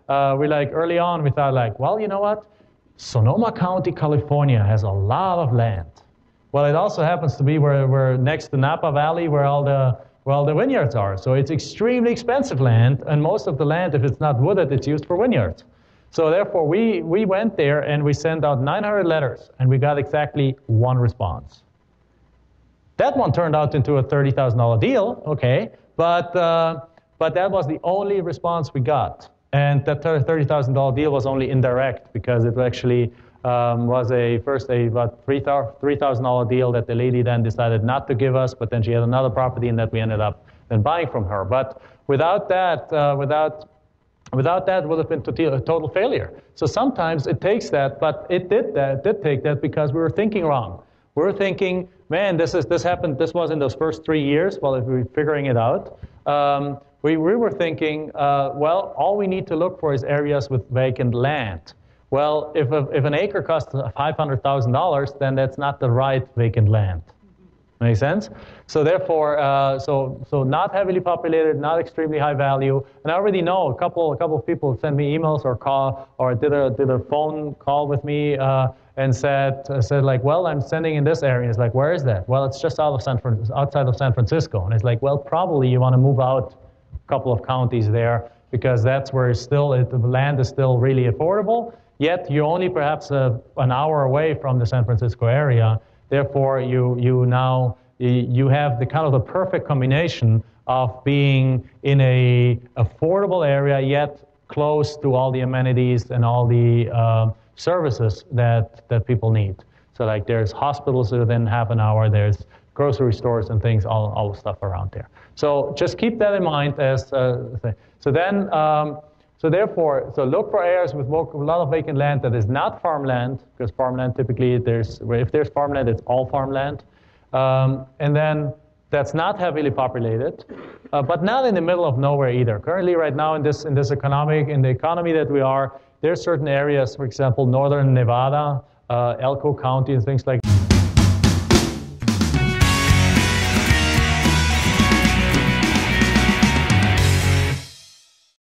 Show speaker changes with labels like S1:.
S1: we like early on we thought like, well, you know what? Sonoma County, California has a lot of land. Well, it also happens to be where we're next to Napa Valley, where all the vineyards are. So it's extremely expensive land, and most of the land, if it's not wooded, it's used for vineyards. So therefore, we went there and we sent out 900 letters, and we got exactly one response. That one turned out into a $30,000 deal, okay, but that was the only response we got. And that $30,000 deal was only indirect because it actually was first about $3,000 deal that the lady then decided not to give us, but then she had another property and that we ended up then buying from her. But without that, without that, it would have been a total failure. So sometimes it takes that, but it did take that because we were thinking wrong. We were thinking, man, this happened. This was in those first 3 years while we were figuring it out. We were thinking, well, all we need to look for is areas with vacant land. Well, if an acre costs $500,000, then that's not the right vacant land. Make sense? So therefore, so not heavily populated, not extremely high value. And I already know a couple of people sent me emails or call or did a phone call with me and said like, well, I'm sending in this area. It's like, where is that? Well, it's just outside of San Francisco. And it's like, well, probably you want to move out a couple of counties there because that's where the land is still really affordable. Yet you're only perhaps an hour away from the San Francisco area. Therefore, you have the kind of the perfect combination of being in a affordable area, yet close to all the amenities and all the services that people need. So like there's hospitals within half an hour, there's grocery stores and things, all the stuff around there. So just keep that in mind as so therefore, look for areas with a lot of vacant land that is not farmland, because farmland typically, if there's farmland, it's all farmland. And then that's not heavily populated, but not in the middle of nowhere either. Currently, right now in the economy that we are, there's certain areas, for example, northern Nevada, Elko County, and things like that.